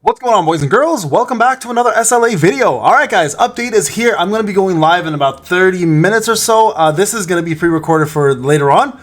What's going on, boys and girls? Welcome back to another SLA video. Alright guys, update is here. I'm going to be going live in about 30 minutes or so. This is going to be pre-recorded for later on.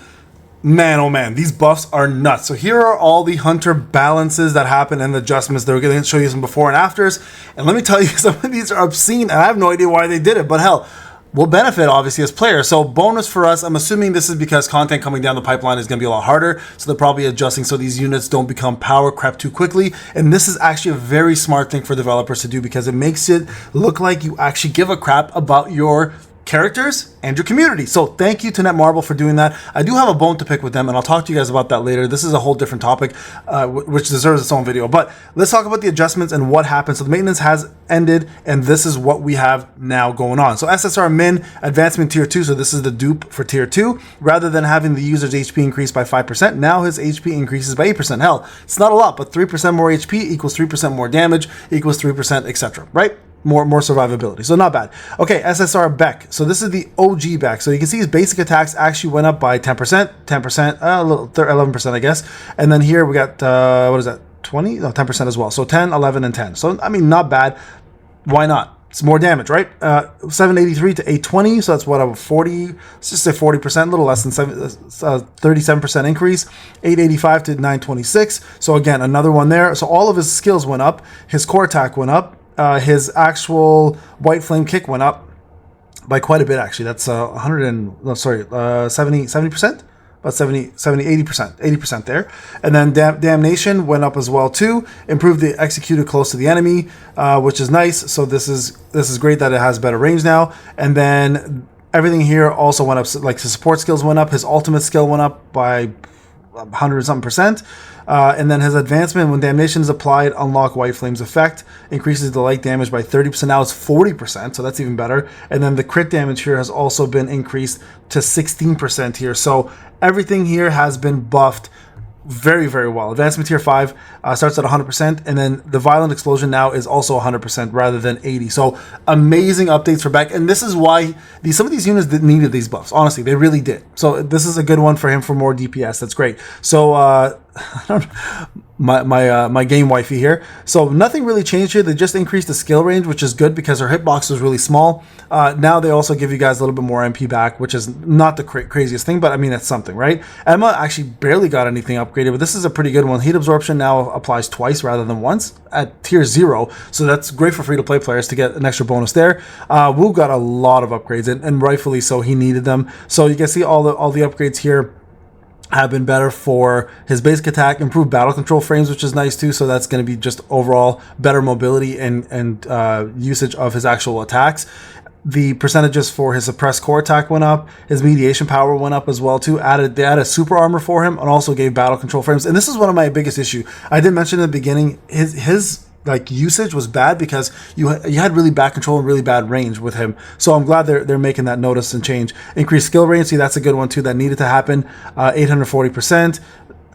Man, oh man, these buffs are nuts. So here are all the hunter balances that happen and the adjustments. They're going to show you some before and afters. And let me tell you, some of these are obscene and I have no idea why they did it. But hell, we'll benefit obviously as players. So bonus for us, I'm assuming this is because content coming down the pipeline is going to be a lot harder. So they're probably adjusting so these units don't become power crept too quickly. And this is actually a very smart thing for developers to do because it makes it look like you actually give a crap about your characters and your community. So thank you to Netmarble for doing that. I do have a bone to pick with them and I'll talk to you guys about that later. This is a whole different topic which deserves its own video, but let's talk about the adjustments and what happened. So the maintenance has ended and this is what we have now going on. So SSR Min advancement tier 2, so this is the dupe for tier 2. Rather than having the user's HP increase by 5%, now his HP increases by 8%. Hell, it's not a lot, but 3% more HP equals 3% more damage equals 3%, etc. Right? More survivability, so not bad. Okay, SSR Beck. So this is the OG Beck. So you can see his basic attacks actually went up by 10%, a little 11%, I guess. And then here we got what is that? 20? No, 10% as well. So 10, 11, and 10. So I mean, not bad. Why not? It's more damage, right? 783 to 820. So that's what, a 40. Let's just say 40%, a little less than 37% increase. 885 to 926. So again, another one there. So all of his skills went up. His core attack went up. His actual white flame kick went up by quite a bit, actually. That's 70%? About 80% there. And then Damnation went up as well too. Improved the executed close to the enemy, which is nice. So this is great that it has better range now. And then everything here also went up, like his support skills went up. His ultimate skill went up by 100-something%. And then his advancement, when damnation is applied, unlock White Flame's effect, increases the light damage by 30%. Now it's 40%, so that's even better. And then the crit damage here has also been increased to 16% here. So everything here has been buffed very, very well. Advancement tier 5 starts at 100%, and then the violent explosion now is also 100% rather than 80. So amazing updates for Beck, and this is why some of these units needed these buffs. Honestly, they really did. So this is a good one for him for more DPS. That's great. So my game wifey here. So nothing really changed here. They just increased the skill range, which is good because her hitbox was really small. Now they also give you guys a little bit more MP back, which is not the craziest thing, but I mean, that's something, right? Emma actually barely got anything upgraded, but this is a pretty good one. Heat absorption now applies twice rather than once at tier 0. So that's great for free-to-play players to get an extra bonus there. Wu got a lot of upgrades, and rightfully so. He needed them. So you can see all the upgrades here have been better for his basic attack, improved battle control frames, which is nice too. So that's going to be just overall better mobility and usage of his actual attacks. The percentages for his suppressed core attack went up. His mediation power went up as well too. They added super armor for him and also gave battle control frames. And this is one of my biggest issue. I did mention in the beginning, his like usage was bad because you had really bad control and really bad range with him. So I'm glad they're making that notice and change. Increased skill range, see, that's a good one too that needed to happen. 840%,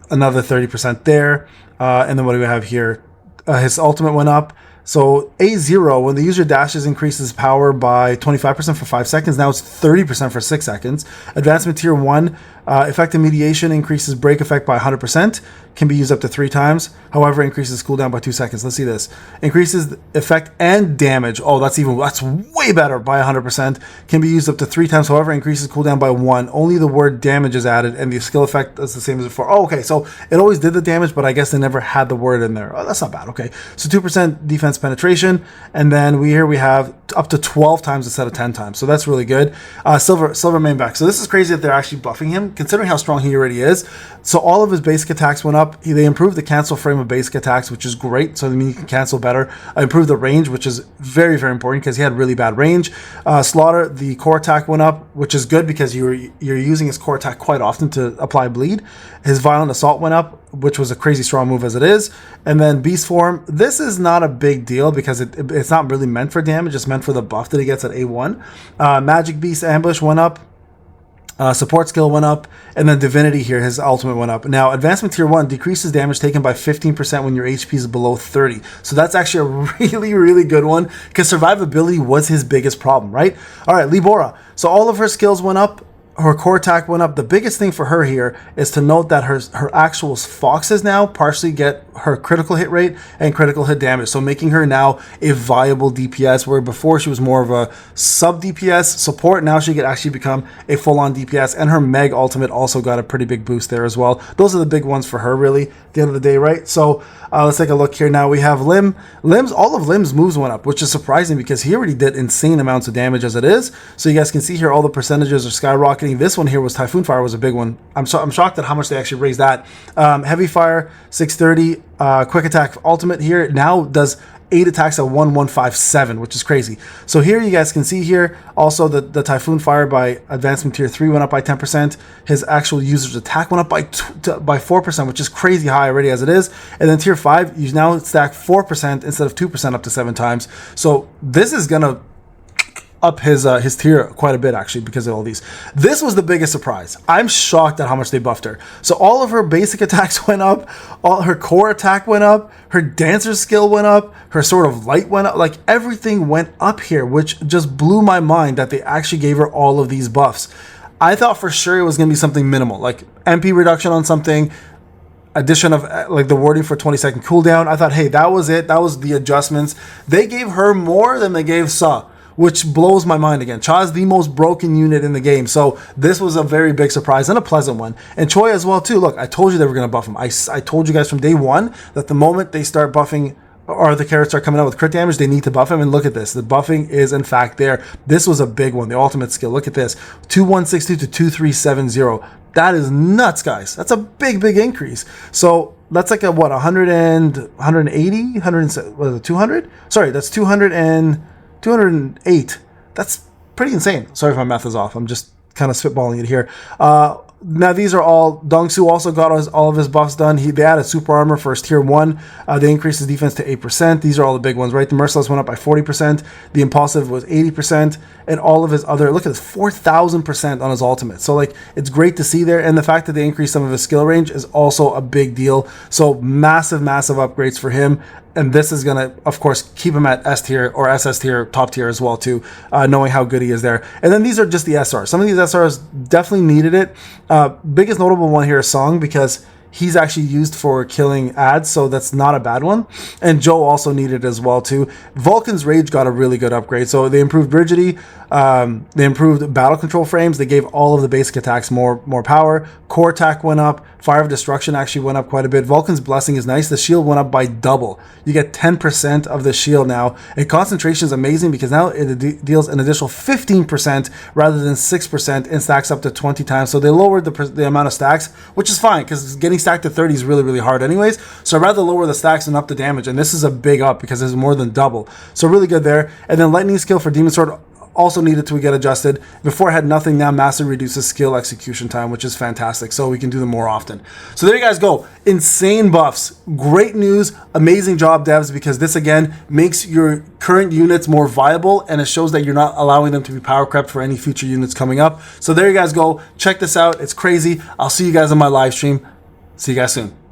another 30% there. And then what do we have here? His ultimate went up. So A0, when the user dashes, increases power by 25% for 5 seconds. Now it's 30% for 6 seconds. Advancement tier 1, effective mediation increases break effect by 100%. Can be used up to 3 times. However, increases cooldown by 2 seconds. Let's see this. Increases effect and damage. Oh, that's way better by 100%. Can be used up to 3 times. However, increases cooldown by 1. Only the word damage is added, and the skill effect is the same as before. Oh, okay. So it always did the damage, but I guess they never had the word in there. Oh, that's not bad. Okay. So 2% defense penetration, and then we have up to 12 times instead of 10 times. So that's really good. Silver main back. So this is crazy that they're actually buffing him, considering how strong he already is. So all of his basic attacks went up. They improved the cancel frame of basic attacks, which is great. So I mean, you can cancel better. Improved the range, which is very, very important because he had really bad range. Slaughter, the core attack went up, which is good because you're using his core attack quite often to apply bleed. His violent assault went up, which was a crazy strong move as it is. And then beast form, this is not a big deal because it's not really meant for damage. It's meant for the buff that he gets at A1. Magic beast ambush went up. Support skill went up, and then divinity here, his ultimate went up. Now advancement tier 1 decreases damage taken by 15% when your HP is below 30. So that's actually a really, really good one because survivability was his biggest problem, right? All right, Liora. So all of her skills went up. her core attack went up. The biggest thing for her here is to note that her actual foxes now partially get her critical hit rate and critical hit damage, so making her now a viable DPS, where before she was more of a sub DPS support. Now she could actually become a full-on DPS, and her Meg ultimate also got a pretty big boost there as well. Those are the big ones for her, really, at the end of the day, right? So let's take a look here. Now we have Lim. All of Lim's moves went up, which is surprising because he already did insane amounts of damage as it is. So you guys can see here all the percentages are skyrocketing. This one here was Typhoon Fire, was a big one. I'm shocked at how much they actually raised that. Heavy Fire 630, Quick Attack Ultimate here now does 8 attacks at 1157, which is crazy. So here you guys can see here also the Typhoon Fire by Advancement Tier 3 went up by 10%. His actual user's attack went up by 4%, which is crazy high already as it is. And then Tier 5, you now stack 4% instead of 2% up to 7 times. So this is gonna up his tier quite a bit actually because of all these. This was the biggest surprise. I'm shocked at how much they buffed her. So all of her basic attacks went up, all her core attack went up, her dancer skill went up, her Sword of Light went up, like everything went up here, which just blew my mind that they actually gave her all of these buffs. I thought for sure it was going to be something minimal, like MP reduction on something, addition of like the wording for 20-second cooldown. I thought, hey, that was it. That was the adjustments. They gave her more than they gave Sa, which blows my mind again. Cha is the most broken unit in the game. So this was a very big surprise and a pleasant one. And Choi as well too. Look, I told you they were going to buff him. I told you guys from day one that the moment they start buffing or the characters start coming out with crit damage, they need to buff him. And look at this. The buffing is in fact there. This was a big one. The ultimate skill. Look at this. 2162 to 2370. That is nuts, guys. That's a big increase. So that's like a what, 180? 200? Sorry, that's 208. That's pretty insane. Sorry if my math is off. I'm just kind of spitballing it here. Now these are all, Dongsu also got all of his buffs done. They added super armor for his tier 1. They increased his defense to 8%. These are all the big ones, right? The merciless went up by 40%. The impulsive was 80%. And all of his other, look at this, 4,000% on his ultimate. So like, it's great to see there. And the fact that they increased some of his skill range is also a big deal. So massive upgrades for him. And this is going to, of course, keep him at S tier or SS tier, top tier as well, too, knowing how good he is there. And then these are just the SRs. Some of these SRs definitely needed it. Biggest notable one here is Song, because he's actually used for killing ads, so that's not a bad one. And Joe also needed it as well, too. Vulcan's Rage got a really good upgrade. So they improved rigidity, they improved battle control frames, they gave all of the basic attacks more power. Core attack went up, Fire of Destruction actually went up quite a bit. Vulcan's Blessing is nice. The shield went up by double. You get 10% of the shield now. And concentration is amazing because now it deals an additional 15% rather than 6% and stacks up to 20 times. So they lowered the amount of stacks, which is fine because getting stacked to 30 is really hard anyways. So I'd rather lower the stacks and up the damage. And this is a big up because it's more than double. So really good there. And then Lightning Skill for Demon Sword also needed to get adjusted. Before it had nothing, now massive reduces skill execution time, which is fantastic. So we can do them more often. So there you guys go. Insane buffs. Great news. Amazing job, devs, because this again makes your current units more viable and it shows that you're not allowing them to be power crept for any future units coming up. So there you guys go. Check this out. It's crazy. I'll see you guys on my live stream. See you guys soon.